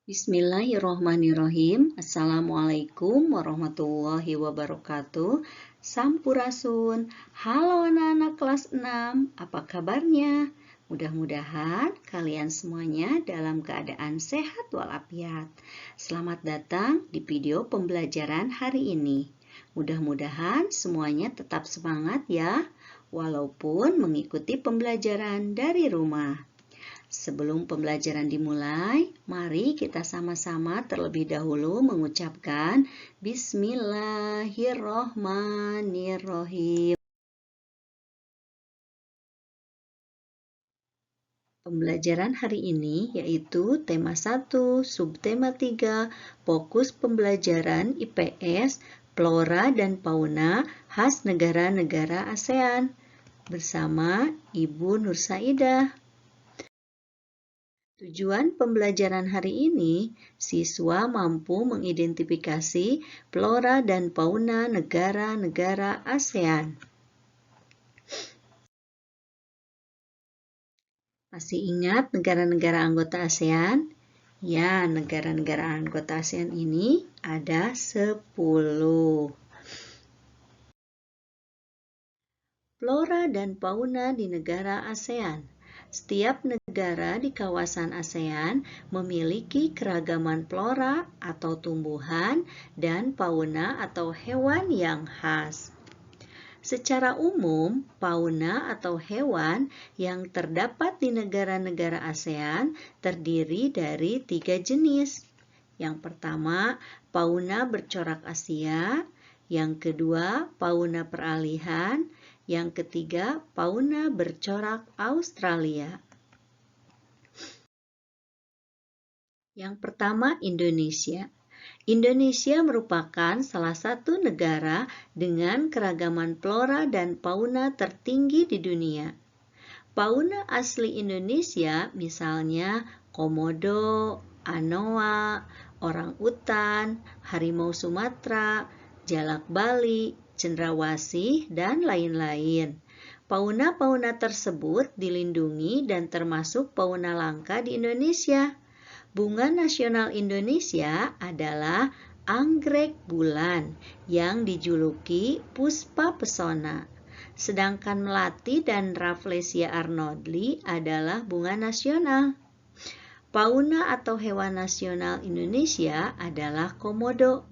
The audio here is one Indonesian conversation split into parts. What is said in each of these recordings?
Bismillahirrohmanirrohim. Assalamualaikum warahmatullahi wabarakatuh. Sampurasun. Halo anak-anak kelas 6, apa kabarnya? Mudah-mudahan kalian semuanya dalam keadaan sehat walafiat. Selamat datang di video pembelajaran hari ini. Mudah-mudahan semuanya tetap semangat ya, walaupun mengikuti pembelajaran dari rumah. Sebelum pembelajaran dimulai, mari kita sama-sama terlebih dahulu mengucapkan Bismillahirrohmanirrohim. Pembelajaran hari ini yaitu tema 1, subtema 3, fokus pembelajaran IPS, flora dan fauna khas negara-negara ASEAN bersama Ibu Nur Saidah. Tujuan pembelajaran hari ini, siswa mampu mengidentifikasi flora dan fauna negara-negara ASEAN. Masih ingat negara-negara anggota ASEAN? Ya, negara-negara anggota ASEAN ini ada 10. Flora dan fauna di negara ASEAN. Setiap negara di kawasan ASEAN memiliki keragaman flora atau tumbuhan dan fauna atau hewan yang khas. Secara umum, fauna atau hewan yang terdapat di negara-negara ASEAN terdiri dari 3 jenis. Yang pertama, fauna bercorak Asia. Yang kedua, fauna peralihan. Yang ketiga, fauna bercorak Australia. Yang pertama, Indonesia. Indonesia merupakan salah satu negara dengan keragaman flora dan fauna tertinggi di dunia. Fauna asli Indonesia misalnya komodo, anoa, orangutan, harimau Sumatera, jalak Bali, cendrawasih, dan lain-lain. Fauna-fauna tersebut dilindungi dan termasuk fauna langka di Indonesia. Bunga nasional Indonesia adalah anggrek bulan yang dijuluki puspa pesona. Sedangkan melati dan Rafflesia arnoldii adalah bunga nasional. Fauna atau hewan nasional Indonesia adalah komodo.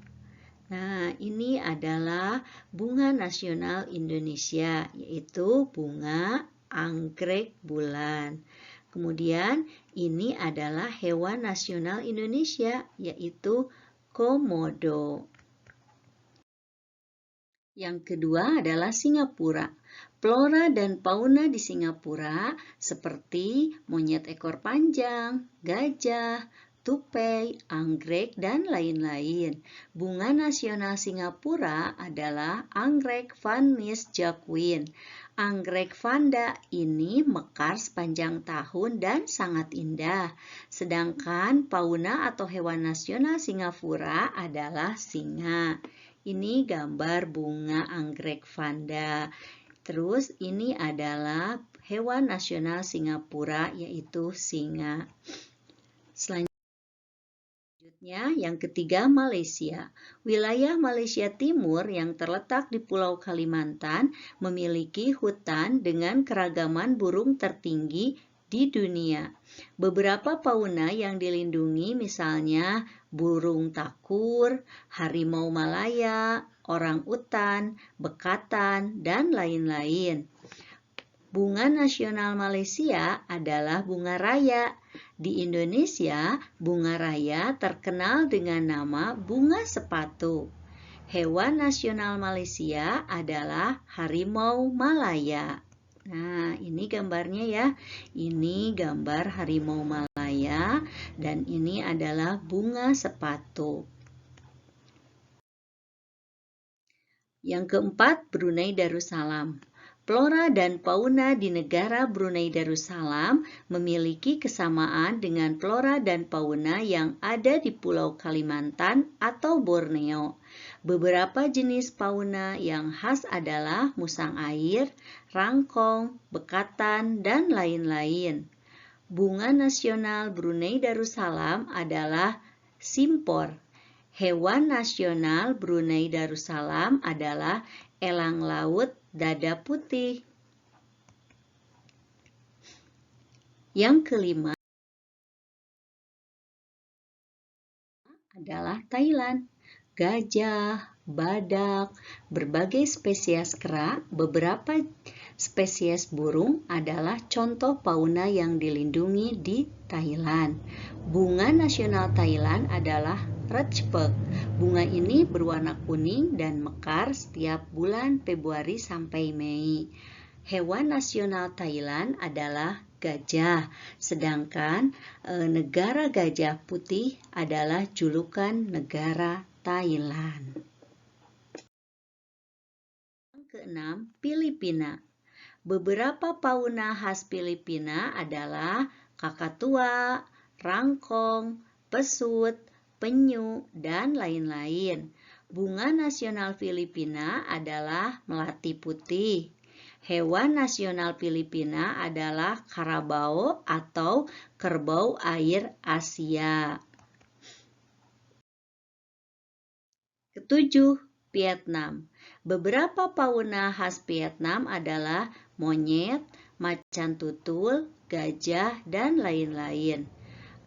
Nah, ini adalah bunga nasional Indonesia, yaitu bunga anggrek bulan. Kemudian, ini adalah hewan nasional Indonesia, yaitu komodo. Yang kedua adalah Singapura. Flora dan fauna di Singapura seperti monyet ekor panjang, gajah, tupai, anggrek, dan lain-lain. Bunga nasional Singapura adalah anggrek Van Mies Jacquin. Anggrek vanda ini mekar sepanjang tahun dan sangat indah. Sedangkan fauna atau hewan nasional Singapura adalah singa. Ini gambar bunga anggrek vanda. Terus ini adalah hewan nasional Singapura yaitu singa. Selanjutnya yang ketiga Malaysia. Wilayah Malaysia Timur yang terletak di Pulau Kalimantan memiliki hutan dengan keragaman burung tertinggi di dunia. Beberapa fauna yang dilindungi misalnya burung takur, harimau Malaya, orangutan, bekatan, dan lain-lain. Bunga nasional Malaysia adalah bunga raya. Di Indonesia, bunga raya terkenal dengan nama bunga sepatu. Hewan nasional Malaysia adalah harimau Malaya. Nah, ini gambarnya ya. Ini gambar harimau Malaya dan ini adalah bunga sepatu. Yang keempat, Brunei Darussalam. Flora dan fauna di negara Brunei Darussalam memiliki kesamaan dengan flora dan fauna yang ada di Pulau Kalimantan atau Borneo. Beberapa jenis fauna yang khas adalah musang air, rangkong, bekatan, dan lain-lain. Bunga nasional Brunei Darussalam adalah simpor. Hewan nasional Brunei Darussalam adalah elang laut dada putih. Yang kelima adalah Thailand. Gajah, badak, berbagai spesies kera, beberapa spesies burung adalah contoh fauna yang dilindungi di Thailand. Bunga nasional Thailand adalah Ratchpek. Bunga ini berwarna kuning dan mekar setiap bulan Februari sampai Mei. Hewan nasional Thailand adalah gajah, sedangkan negara gajah putih adalah julukan negara Thailand. Yang keenam, Filipina. Beberapa fauna khas Filipina adalah kakatua, rangkong, pesut, penyu, dan lain-lain. Bunga nasional Filipina adalah melati putih. Hewan nasional Filipina adalah karabao atau kerbau air Asia. Ketujuh, Vietnam. Beberapa fauna khas Vietnam adalah monyet, macan tutul, gajah, dan lain-lain.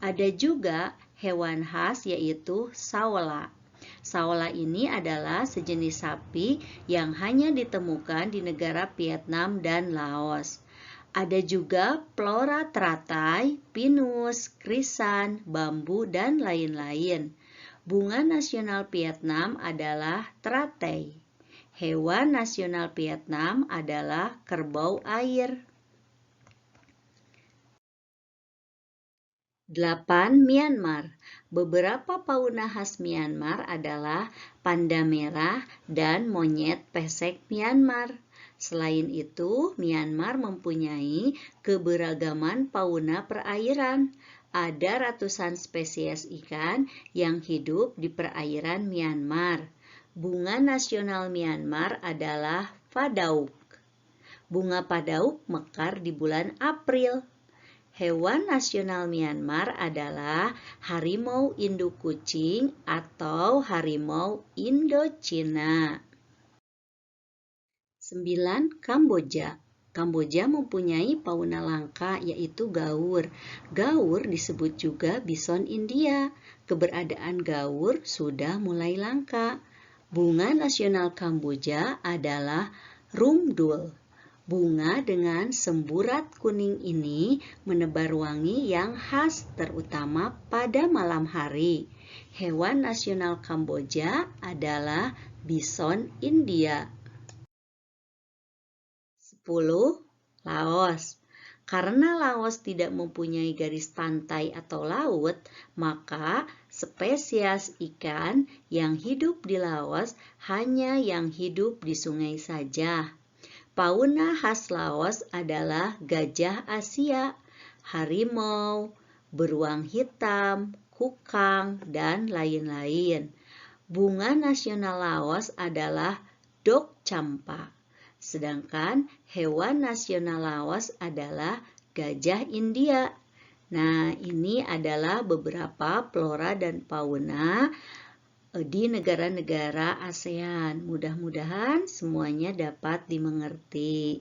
Ada juga hewan khas yaitu saola. Saola ini adalah sejenis sapi yang hanya ditemukan di negara Vietnam dan Laos. Ada juga flora teratai, pinus, krisan, bambu, dan lain-lain. Bunga nasional Vietnam adalah teratai. Hewan nasional Vietnam adalah kerbau air. 8. Myanmar. Beberapa fauna khas Myanmar adalah panda merah dan monyet pesek Myanmar. Selain itu, Myanmar mempunyai keberagaman fauna perairan. Ada ratusan spesies ikan yang hidup di perairan Myanmar. Bunga nasional Myanmar adalah padauk. Bunga padauk mekar di bulan April. Hewan nasional Myanmar adalah harimau induk kucing atau harimau Indochina. 9. Kamboja. Kamboja mempunyai fauna langka yaitu gaur. Gaur disebut juga bison India. Keberadaan gaur sudah mulai langka. Bunga nasional Kamboja adalah rumdul. Bunga dengan semburat kuning ini menebar wangi yang khas terutama pada malam hari. Hewan nasional Kamboja adalah bison India. 10. Laos. Karena Laos tidak mempunyai garis pantai atau laut, maka spesies ikan yang hidup di Laos hanya yang hidup di sungai saja. Fauna khas Laos adalah gajah Asia, harimau, beruang hitam, kukang, dan lain-lain. Bunga nasional Laos adalah dok campa. Sedangkan hewan nasional Laos adalah gajah India. Nah, ini adalah beberapa flora dan fauna di negara-negara ASEAN. Mudah-mudahan semuanya dapat dimengerti.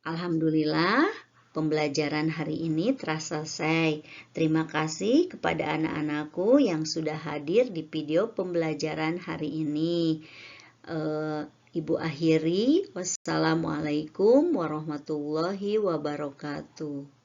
Alhamdulillah, pembelajaran hari ini telah selesai. Terima kasih kepada anak-anakku yang sudah hadir di video pembelajaran hari ini. Ibu akhiri, wassalamualaikum warahmatullahi wabarakatuh.